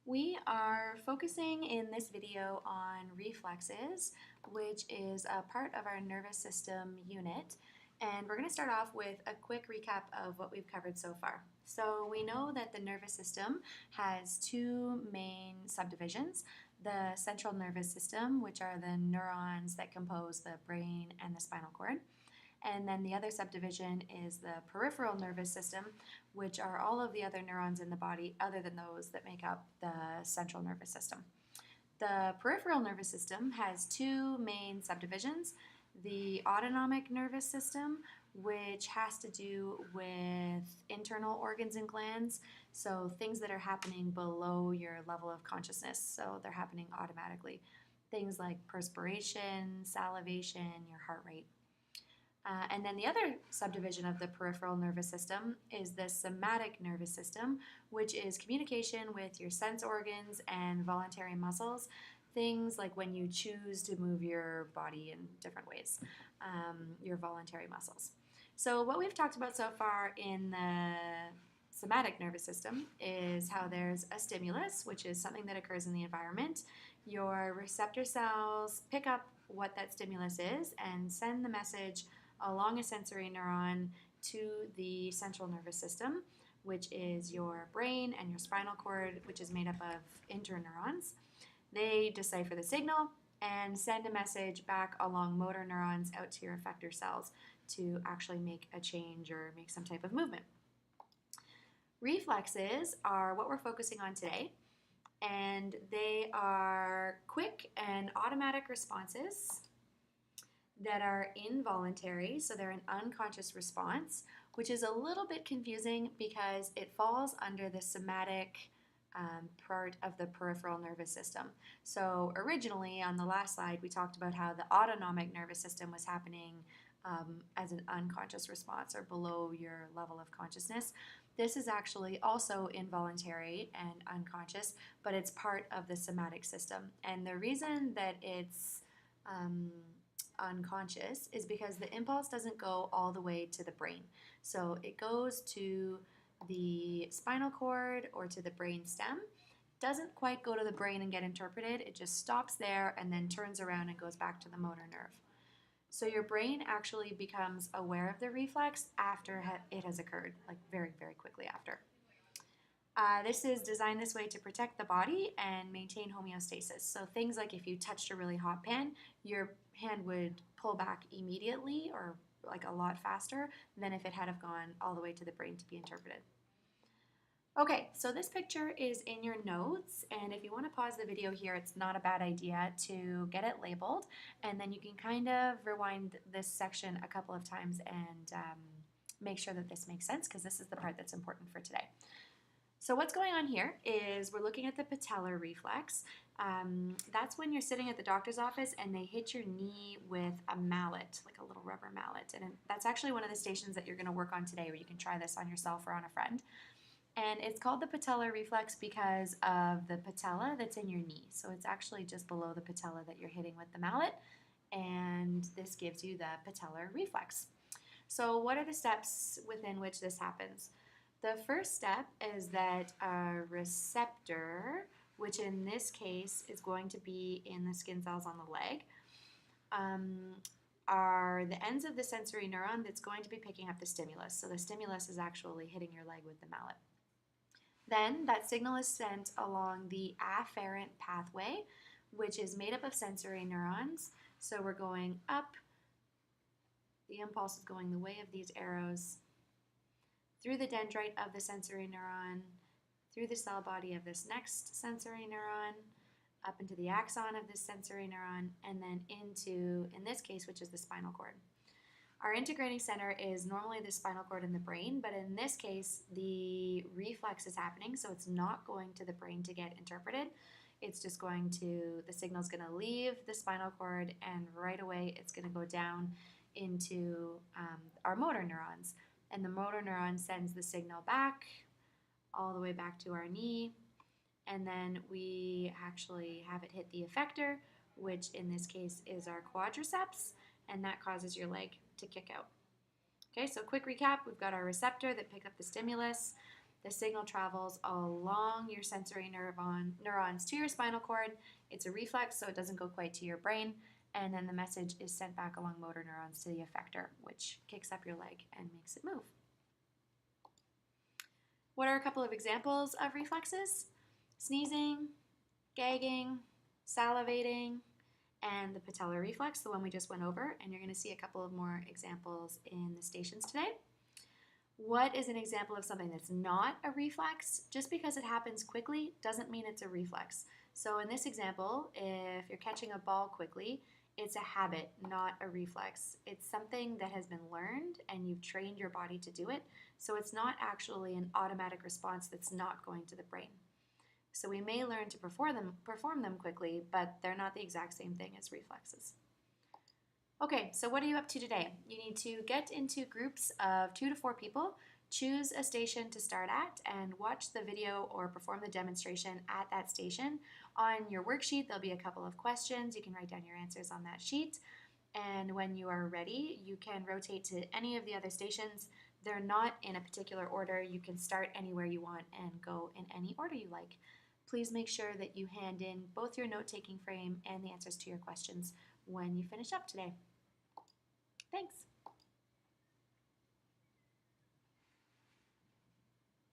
We are focusing in this video on reflexes, which is a part of our nervous system unit. And we're going to start off with a quick recap of what we've covered so far. So we know that the nervous system has two main subdivisions: the central nervous system, which are the neurons that compose the brain and the spinal cord. And then the other subdivision is the peripheral nervous system, which are all of the other neurons in the body other than those that make up the central nervous system. The peripheral nervous system has two main subdivisions: the autonomic nervous system, which has to do with internal organs and glands, so things that are happening below your level of consciousness, so they're happening automatically. Things like perspiration, salivation, your heart rate. And then the other subdivision of the peripheral nervous system is the somatic nervous system, which is communication with your sense organs and voluntary muscles. Things like when you choose to move your body in different ways, your voluntary muscles. So, what we've talked about so far in the somatic nervous system is how there's a stimulus, which is something that occurs in the environment. Your receptor cells pick up what that stimulus is and send the message along a sensory neuron to the central nervous system, which is your brain, and your spinal cord, which is made up of interneurons. They decipher the signal and send a message back along motor neurons out to your effector cells to actually make a change or make some type of movement. Reflexes are what we're focusing on today, and they are quick and automatic responses that are involuntary, so they're an unconscious response, which is a little bit confusing because it falls under the somatic part of the peripheral nervous system. So originally on the last slide, we talked about how the autonomic nervous system was happening as an unconscious response or below your level of consciousness. This is actually also involuntary and unconscious, but it's part of the somatic system. And the reason that it's unconscious is because the impulse doesn't go all the way to the brain. So it goes to the spinal cord or to the brain stem. Doesn't quite go to the brain and get interpreted. It just stops there and then turns around and goes back to the motor nerve. So your brain actually becomes aware of the reflex after it has occurred, like very, very quickly after. This is designed this way to protect the body and maintain homeostasis. So things like if you touched a really hot pan, your hand would pull back immediately or like a lot faster than if it had have gone all the way to the brain to be interpreted. Okay, so this picture is in your notes, and if you want to pause the video here, it's not a bad idea to get it labeled, and then you can kind of rewind this section a couple of times and make sure that this makes sense, because this is the part that's important for today. So what's going on here is we're looking at the patellar reflex. That's when you're sitting at the doctor's office and they hit your knee with a mallet, like a little rubber mallet. And that's actually one of the stations that you're going to work on today, where you can try this on yourself or on a friend. And it's called the patellar reflex because of the patella that's in your knee. So it's actually just below the patella that you're hitting with the mallet, and this gives you the patellar reflex. So what are the steps within which this happens? The first step is that a receptor, which in this case is going to be in the skin cells on the leg, are the ends of the sensory neuron that's going to be picking up the stimulus. So the stimulus is actually hitting your leg with the mallet. Then that signal is sent along the afferent pathway, which is made up of sensory neurons. So we're going up, the impulse is going the way of these arrows, through the dendrite of the sensory neuron, through the cell body of this next sensory neuron, up into the axon of this sensory neuron, and then into, in this case, which is the spinal cord. Our integrating center is normally the spinal cord and the brain, but in this case, the reflex is happening, so it's not going to the brain to get interpreted. It's just going to, the signal's going to leave the spinal cord, and right away it's going to go down into our motor neurons. And the motor neuron sends the signal back, all the way back to our knee, and then we actually have it hit the effector, which in this case is our quadriceps, and that causes your leg to kick out. Okay, so quick recap, we've got our receptor that picked up the stimulus. The signal travels along your sensory neurons to your spinal cord. It's a reflex, so it doesn't go quite to your brain. And then the message is sent back along motor neurons to the effector, which kicks up your leg and makes it move. What are a couple of examples of reflexes? Sneezing, gagging, salivating, and the patellar reflex, the one we just went over. And you're going to see a couple of more examples in the stations today. What is an example of something that's not a reflex? Just because it happens quickly doesn't mean it's a reflex. So in this example, if you're catching a ball quickly, it's a habit, not a reflex. It's something that has been learned and you've trained your body to do it. So it's not actually an automatic response that's not going to the brain. So we may learn to perform them quickly, but they're not the exact same thing as reflexes. Okay, so what are you up to today? You need to get into groups of 2 to 4 people, choose a station to start at, and watch the video or perform the demonstration at that station. On your worksheet, there'll be a couple of questions. You can write down your answers on that sheet. And when you are ready, you can rotate to any of the other stations. They're not in a particular order. You can start anywhere you want and go in any order you like. Please make sure that you hand in both your note-taking frame and the answers to your questions when you finish up today. Thanks.